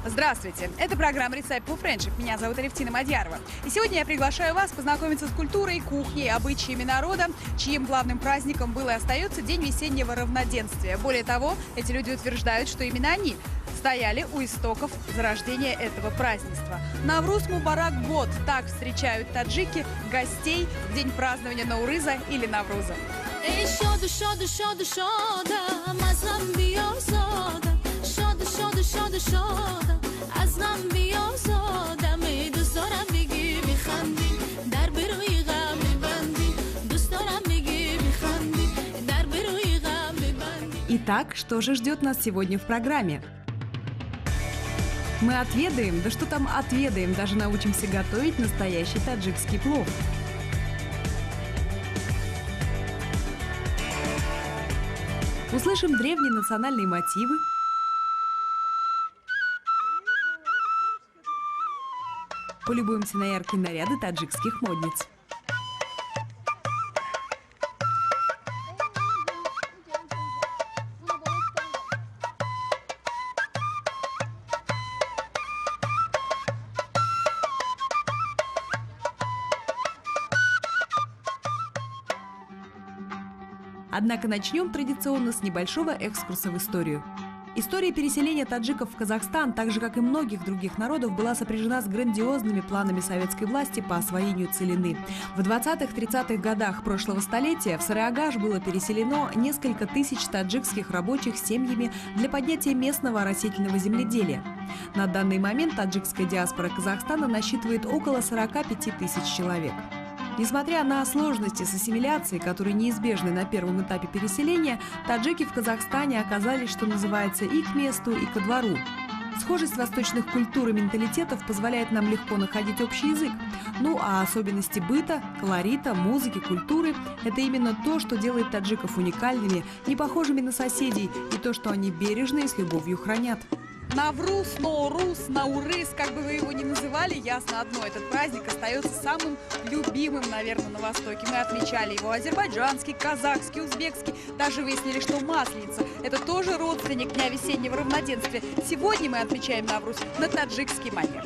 Здравствуйте! Это программа «Рецепт по Friendship». Меня зовут Алевтина Мадьярова. И сегодня я приглашаю вас познакомиться с культурой, кухней, обычаями народа, чьим главным праздником был и остается День весеннего равноденствия. Более того, эти люди утверждают, что именно они стояли у истоков зарождения этого празднества. Навруз Мубарак Бод – так встречают таджики гостей в день празднования Наурыза или Навруза. Итак, что же ждет нас сегодня в программе? Мы отведаем, да что там отведаем, даже научимся готовить настоящий таджикский плов. Услышим древние национальные мотивы. Полюбуемся на яркие наряды таджикских модниц. Однако начнем традиционно с небольшого экскурса в историю. История переселения таджиков в Казахстан, так же как и многих других народов, была сопряжена с грандиозными планами советской власти по освоению целины. В 20-30-х годах прошлого столетия в Сарыагаш было переселено несколько тысяч таджикских рабочих с семьями для поднятия местного растительного земледелия. На данный момент таджикская диаспора Казахстана насчитывает около 45 тысяч человек. Несмотря на сложности с ассимиляцией, которые неизбежны на первом этапе переселения, таджики в Казахстане оказались, что называется, и к месту, и ко двору. Схожесть восточных культур и менталитетов позволяет нам легко находить общий язык. Ну а особенности быта, колорита, музыки, культуры – это именно то, что делает таджиков уникальными, не похожими на соседей, и то, что они бережно и с любовью хранят. Навруз, Ноурuz, Наурыз, как бы вы его ни называли, ясно одно: этот праздник остается самым любимым, наверное, на Востоке. Мы отмечали его азербайджанский, казахский, узбекский. Даже выяснили, что Масленица – это тоже родственник Дня весеннего равноденствия. Сегодня мы отмечаем Навруз на таджикский манер.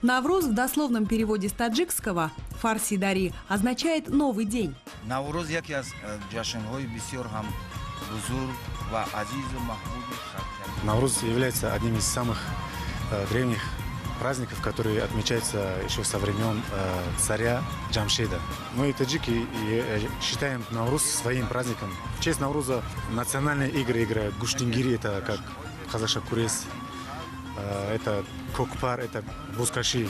Навруз в дословном переводе с таджикского «фарси дари» означает «новый день». Навруз является одним из самых древних праздников, которые отмечаются еще со времен царя Джамшида. Мы, таджики, считаем Навруз своим праздником. В честь Навруза национальные игры играют. Гуштингири – это как казаша курес, это кокпар, это бускаши.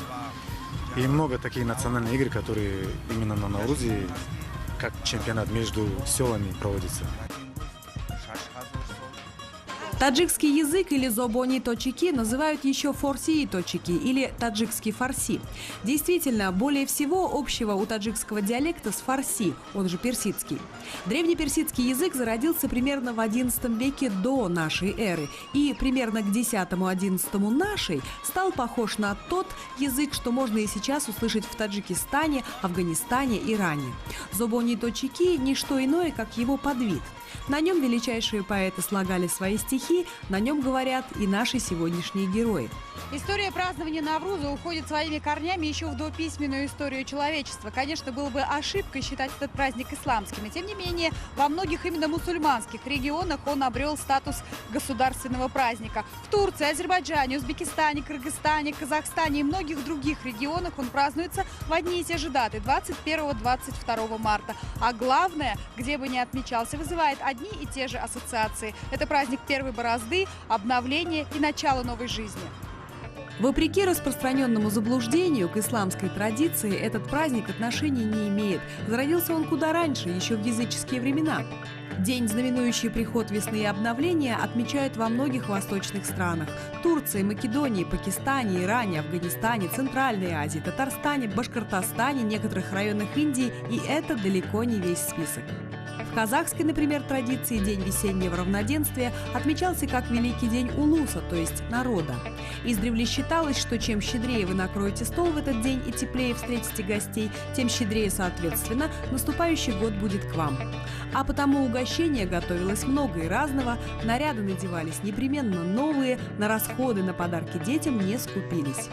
И много таких национальных игр, которые именно на Наврузе, как чемпионат между селами, проводится. Таджикский язык или зобони точики называют еще форсии точики или таджикский фарси. Действительно, более всего общего у таджикского диалекта с фарси, он же персидский. Древнеперсидский язык зародился примерно в XI веке до нашей эры и примерно к X-XI нашей стал похож на тот язык, что можно и сейчас услышать в Таджикистане, Афганистане, Иране. Зобони точики – не что иное, как его подвид. На нем величайшие поэты слагали свои стихи, на нем говорят и наши сегодняшние герои. История празднования Навруза уходит своими корнями еще в дописьменную историю человечества. Конечно, было бы ошибкой считать этот праздник исламским. И тем не менее, во многих именно мусульманских регионах он обрел статус государственного праздника. В Турции, Азербайджане, Узбекистане, Кыргызстане, Казахстане и многих других регионах он празднуется в одни и те же даты – 21-22 марта. А главное, где бы ни отмечался, вызывает одни и те же ассоциации. Это праздник первой борозды, обновления и начала новой жизни. Вопреки распространенному заблуждению, к исламской традиции этот праздник отношения не имеет. Зародился он куда раньше, еще в языческие времена. День, знаменующий приход весны и обновления, отмечают во многих восточных странах – Турции, Македонии, Пакистане, Иране, Афганистане, Центральной Азии, Татарстане, Башкортостане, некоторых районах Индии, и это далеко не весь список. В казахской, например, традиции День весеннего равноденствия отмечался как Великий день Улуса, то есть народа. Издревле считалось, что чем щедрее вы накроете стол в этот день и теплее встретите гостей, тем щедрее, соответственно, наступающий год будет к вам. А потому угощения готовилось много и разного, наряды надевались непременно новые, на расходы на подарки детям не скупились.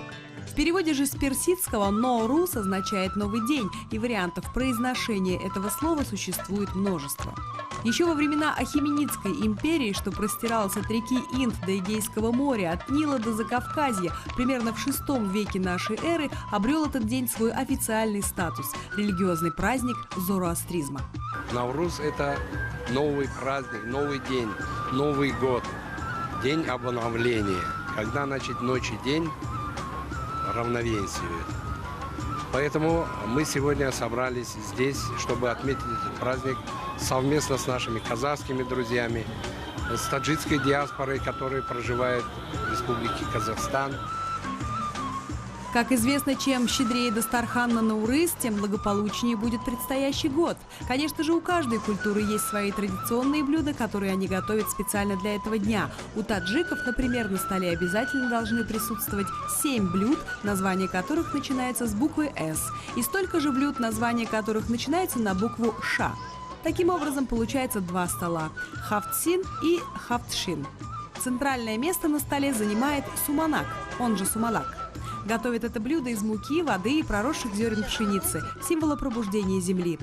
В переводе же с персидского «ноурус» означает «новый день», и вариантов произношения этого слова существует множество. Еще во времена Ахименидской империи, что простиралось от реки Инд до Эгейского моря, от Нила до Закавказья, примерно в VI веке нашей эры обрел этот день свой официальный статус – религиозный праздник зороастризма. Навруз – это новый праздник, новый день, Новый год, день обновления, когда, значит, ночь и день равновесиют. Поэтому мы сегодня собрались здесь, чтобы отметить этот праздник совместно с нашими казахскими друзьями, с таджикской диаспорой, которая проживает в Республике Казахстан. Как известно, чем щедрее Дастархан на Наурыз, тем благополучнее будет предстоящий год. Конечно же, у каждой культуры есть свои традиционные блюда, которые они готовят специально для этого дня. У таджиков, например, на столе обязательно должны присутствовать 7 блюд, название которых начинается с буквы «С», и столько же блюд, название которых начинается на букву «Ш». Таким образом, получается 2 стола – хафтсин и хафтшин. Центральное место на столе занимает суманак, он же сумалак. Готовят это блюдо из муки, воды и проросших зерен пшеницы, символа пробуждения земли.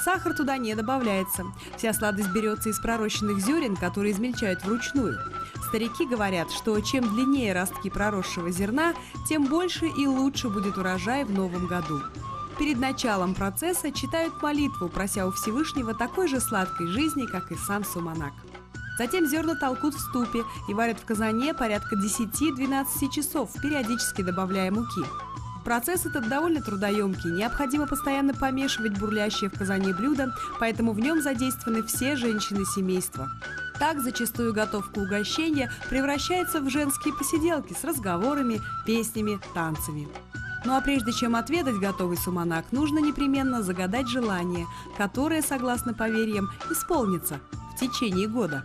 Сахар туда не добавляется. Вся сладость берется из пророщенных зерен, которые измельчают вручную. Старики говорят, что чем длиннее ростки проросшего зерна, тем больше и лучше будет урожай в новом году. Перед началом процесса читают молитву, прося у Всевышнего такой же сладкой жизни, как и сам суманак. Затем зерна толкут в ступе и варят в казане порядка 10-12 часов, периодически добавляя муки. Процесс этот довольно трудоемкий, необходимо постоянно помешивать бурлящее в казане блюдо, поэтому в нем задействованы все женщины семейства. Так зачастую готовка угощения превращается в женские посиделки с разговорами, песнями, танцами. Ну а прежде чем отведать готовый суманак, нужно непременно загадать желание, которое, согласно поверьям, исполнится в течение года.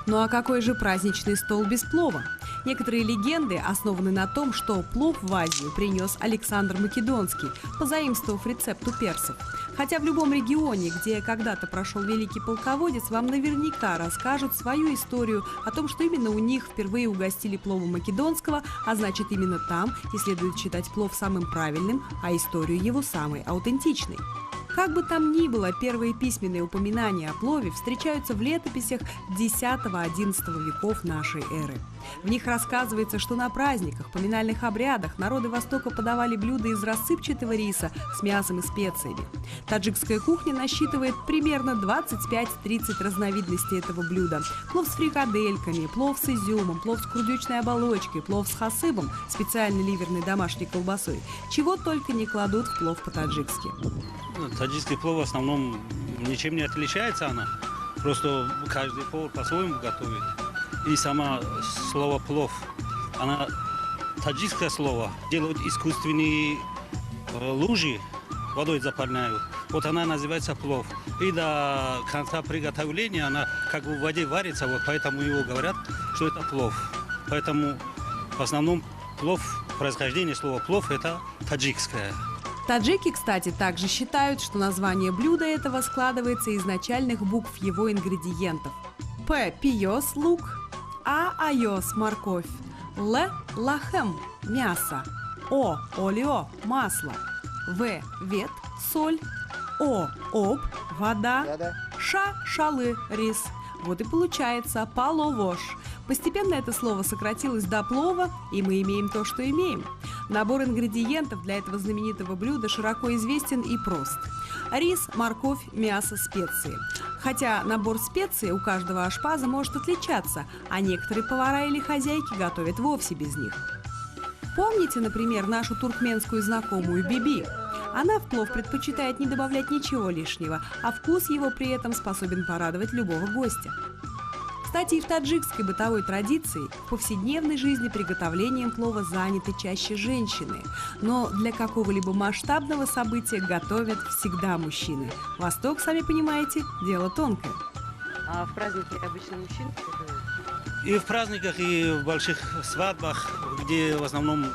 Ну а какой же праздничный стол без плова? Некоторые легенды основаны на том, что плов в Азию принес Александр Македонский, позаимствовав рецепт у персов. Хотя в любом регионе, где когда-то прошел великий полководец, вам наверняка расскажут свою историю о том, что именно у них впервые угостили пловом македонского, а значит именно там и следует считать плов самым правильным, а историю его самой аутентичной. Как бы там ни было, первые письменные упоминания о плове встречаются в летописях X-XI веков нашей эры. В них рассказывается, что на праздниках, поминальных обрядах народы Востока подавали блюда из рассыпчатого риса с мясом и специями. Таджикская кухня насчитывает примерно 25-30 разновидностей этого блюда. Плов с фрикадельками, плов с изюмом, плов с курдючной оболочкой, плов с хасыбом, специально ливерной домашней колбасой. Чего только не кладут в плов по-таджикски. Таджикский плов в основном ничем не отличается она. Просто каждый повар по-своему готовит. И сама слово плов, она таджикское слово, делают искусственные лужи, водой заполняют. Вот она называется плов. И до конца приготовления она как бы в воде варится, вот поэтому его говорят, что это плов. Поэтому в основном плов, происхождение слова плов это таджикское. Таджики, кстати, также считают, что название блюда этого складывается из начальных букв его ингредиентов. П – пиос – лук, А – айос – морковь, Л – лахем – мясо, О – олео – масло, В – вет – соль, О – об – вода, Ша – шалы – рис. Вот и получается паловош. Постепенно это слово сократилось до плова, и мы имеем то, что имеем. Набор ингредиентов для этого знаменитого блюда широко известен и прост. Рис, морковь, мясо, специи. Хотя набор специй у каждого ашпаза может отличаться, а некоторые повара или хозяйки готовят вовсе без них. Помните, например, нашу туркменскую знакомую Биби? Она в плов предпочитает не добавлять ничего лишнего, а вкус его при этом способен порадовать любого гостя. Кстати, и в таджикской бытовой традиции в повседневной жизни приготовлением плова заняты чаще женщины. Но для какого-либо масштабного события готовят всегда мужчины. Восток, сами понимаете, дело тонкое. А в празднике обычно мужчины готовят? И в праздниках, и в больших свадьбах, где в основном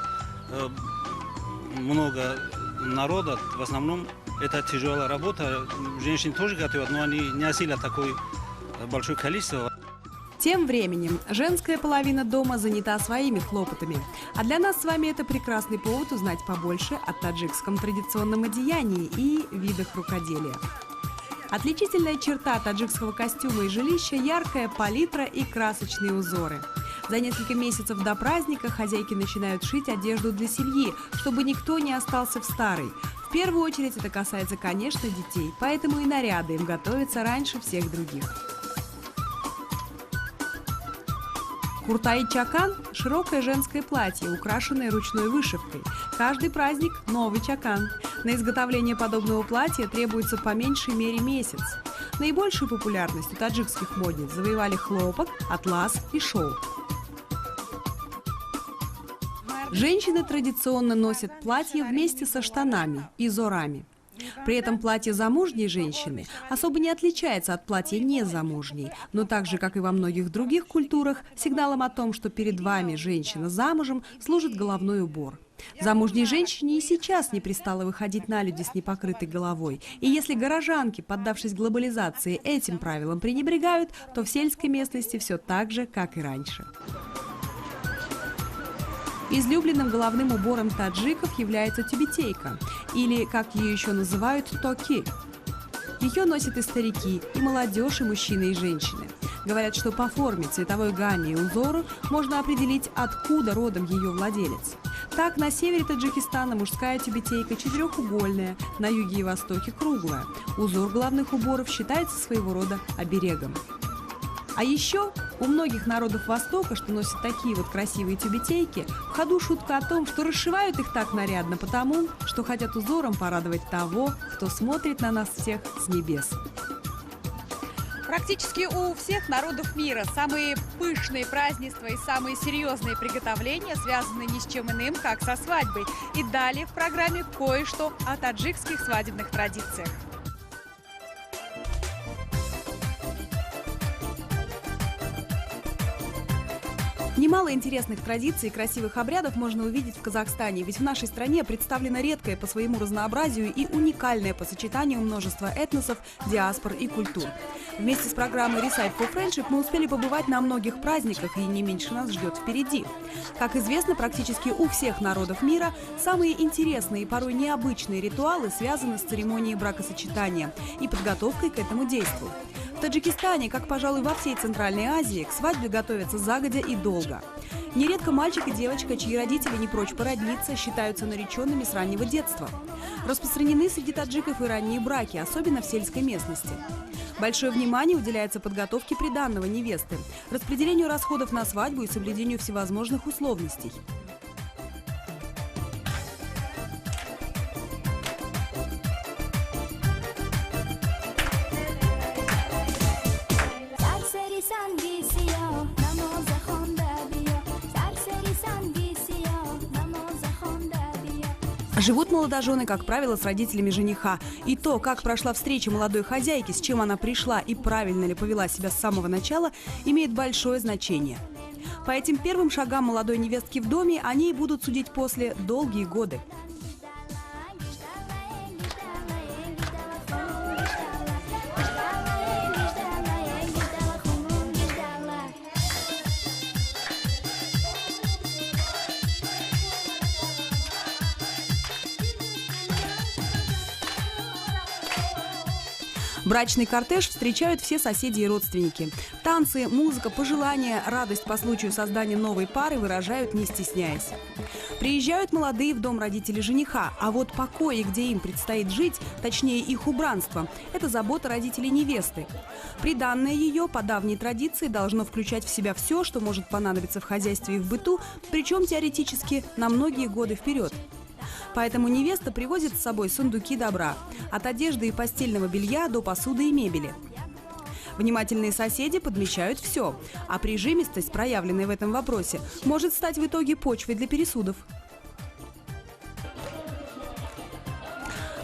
много народа, в основном это тяжелая работа. Женщины тоже готовят, но они не осилят такое большое количество. Тем временем женская половина дома занята своими хлопотами. А для нас с вами это прекрасный повод узнать побольше о таджикском традиционном одеянии и видах рукоделия. Отличительная черта таджикского костюма и жилища – яркая палитра и красочные узоры. За несколько месяцев до праздника хозяйки начинают шить одежду для семьи, чтобы никто не остался в старой. В первую очередь это касается, конечно, детей, поэтому и наряды им готовятся раньше всех других. Куртай-чакан – широкое женское платье, украшенное ручной вышивкой. Каждый праздник – новый чакан. На изготовление подобного платья требуется по меньшей мере месяц. Наибольшую популярность у таджикских модниц завоевали хлопок, атлас и шелк. Женщины традиционно носят платье вместе со штанами и зорами. При этом платье замужней женщины особо не отличается от платья незамужней, но так же, как и во многих других культурах, сигналом о том, что перед вами женщина замужем, служит головной убор. Замужней женщине и сейчас не пристало выходить на люди с непокрытой головой. И если горожанки, поддавшись глобализации, этим правилам пренебрегают, то в сельской местности все так же, как и раньше. Излюбленным головным убором таджиков является тюбетейка, или, как ее еще называют, токи. Ее носят и старики, и молодежь, и мужчины, и женщины. Говорят, что по форме, цветовой гамме и узору можно определить, откуда родом ее владелец. Так, на севере Таджикистана мужская тюбетейка четырехугольная, на юге и востоке круглая. Узор головных уборов считается своего рода оберегом. А еще у многих народов Востока, что носят такие вот красивые тюбетейки, в ходу шутка о том, что расшивают их так нарядно потому, что хотят узором порадовать того, кто смотрит на нас всех с небес. Практически у всех народов мира самые пышные празднества и самые серьезные приготовления связаны ни с чем иным, как со свадьбой. И далее в программе кое-что о таджикских свадебных традициях. Немало интересных традиций и красивых обрядов можно увидеть в Казахстане, ведь в нашей стране представлено редкое по своему разнообразию и уникальное по сочетанию множества этносов, диаспор и культур. Вместе с программой Recite for Friendship мы успели побывать на многих праздниках, и не меньше нас ждет впереди. Как известно, практически у всех народов мира самые интересные и порой необычные ритуалы связаны с церемонией бракосочетания и подготовкой к этому действу. В Таджикистане, как, пожалуй, во всей Центральной Азии, к свадьбе готовятся загодя и долго. Нередко мальчик и девочка, чьи родители не прочь породниться, считаются нареченными с раннего детства. Распространены среди таджиков и ранние браки, особенно в сельской местности. Большое внимание уделяется подготовке приданного невесты, распределению расходов на свадьбу и соблюдению всевозможных условностей. Живут молодожены, как правило, с родителями жениха. И то, как прошла встреча молодой хозяйки, с чем она пришла и правильно ли повела себя с самого начала, имеет большое значение. По этим первым шагам молодой невестки в доме они будут судить после долгие годы. Брачный кортеж встречают все соседи и родственники. Танцы, музыка, пожелания, радость по случаю создания новой пары выражают, не стесняясь. Приезжают молодые в дом родителей жениха, а вот покои, где им предстоит жить, точнее их убранство, это забота родителей невесты. Приданное ее, по давней традиции, должно включать в себя все, что может понадобиться в хозяйстве и в быту, причем теоретически на многие годы вперед. Поэтому невеста привозит с собой сундуки добра, от одежды и постельного белья до посуды и мебели. Внимательные соседи подмечают все, а прижимистость, проявленная в этом вопросе, может стать в итоге почвой для пересудов.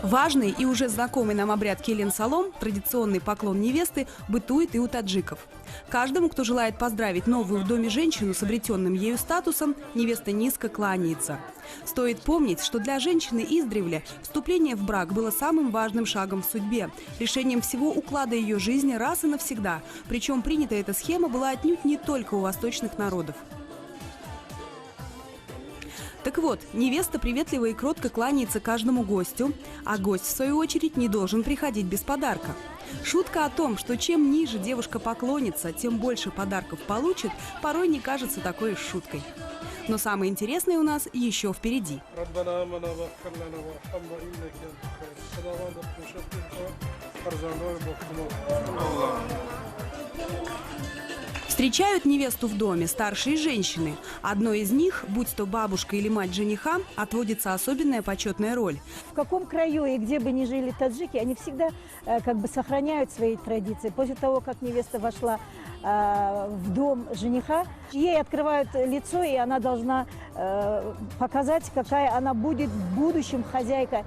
Важный и уже знакомый нам обряд келен-салом, традиционный поклон невесты, бытует и у таджиков. Каждому, кто желает поздравить новую в доме женщину с обретенным ею статусом, невеста низко кланяется. Стоит помнить, что для женщины издревле вступление в брак было самым важным шагом в судьбе, решением всего уклада ее жизни раз и навсегда. Причем принята эта схема была отнюдь не только у восточных народов. Так вот, невеста приветливо и кротко кланяется каждому гостю, а гость, в свою очередь, не должен приходить без подарка. Шутка о том, что чем ниже девушка поклонится, тем больше подарков получит, порой не кажется такой уж шуткой. Но самое интересное у нас еще впереди. Встречают невесту в доме старшие женщины. Одной из них, будь то бабушка или мать жениха, отводится особенная почетная роль. В каком краю и где бы ни жили таджики, они всегда сохраняют свои традиции. После того, как невеста вошла в дом жениха, ей открывают лицо, и она должна показать, какая она будет в будущем хозяйка.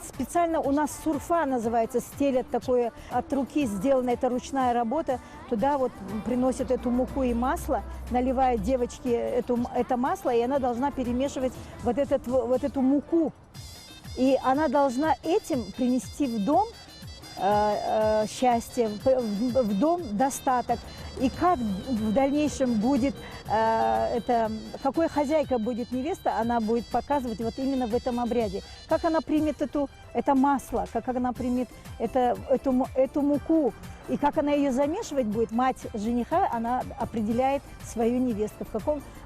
Специально у нас сурфа называется, стелят такое от руки сделано, это ручная работа. Туда вот приносят эту муку и масло, наливают девочке это масло, и она должна перемешивать вот эту муку. И она должна этим принести в дом счастье, в дом достаток. И как в дальнейшем будет, какой хозяйка будет невеста, она будет показывать вот именно в этом обряде. Как она примет это масло, как она примет эту муку, и как она ее замешивать будет, мать жениха, она определяет свою невесту,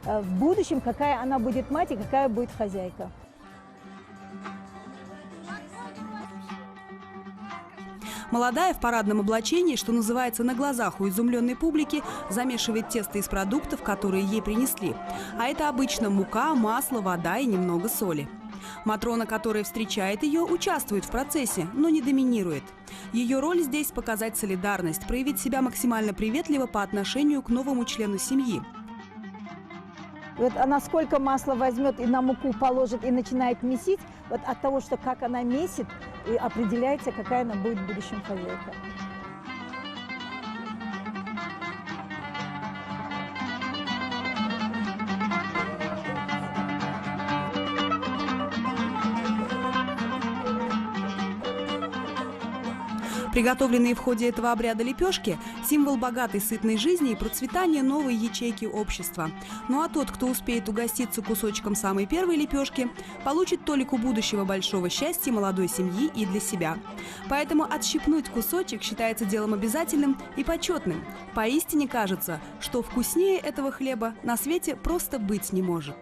в будущем какая она будет мать и какая будет хозяйка. Молодая в парадном облачении, что называется, на глазах у изумленной публики, замешивает тесто из продуктов, которые ей принесли. А это обычно мука, масло, вода и немного соли. Матрона, которая встречает ее, участвует в процессе, но не доминирует. Ее роль здесь – показать солидарность, проявить себя максимально приветливо по отношению к новому члену семьи. Вот она сколько масла возьмет и на муку положит и начинает месить, вот от того, что как она месит, и определяется, какая она будет в будущем хозяйка. Приготовленные в ходе этого обряда лепешки – символ богатой сытной жизни и процветания новой ячейки общества. Ну а тот, кто успеет угоститься кусочком самой первой лепешки, получит толику будущего большого счастья молодой семьи и для себя. Поэтому отщипнуть кусочек считается делом обязательным и почетным. Поистине кажется, что вкуснее этого хлеба на свете просто быть не может.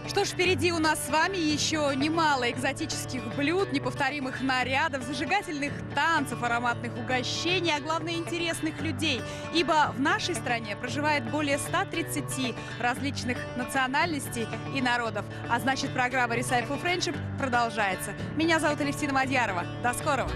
Что ж, впереди у нас с вами еще немало экзотических блюд, неповторимых нарядов, зажигательных танцев, ароматных угощений, а главное интересных людей. Ибо в нашей стране проживает более 130 различных национальностей и народов. А значит, программа Recipe for Friendship продолжается. Меня зовут Алевтина Мадьярова. До скорого!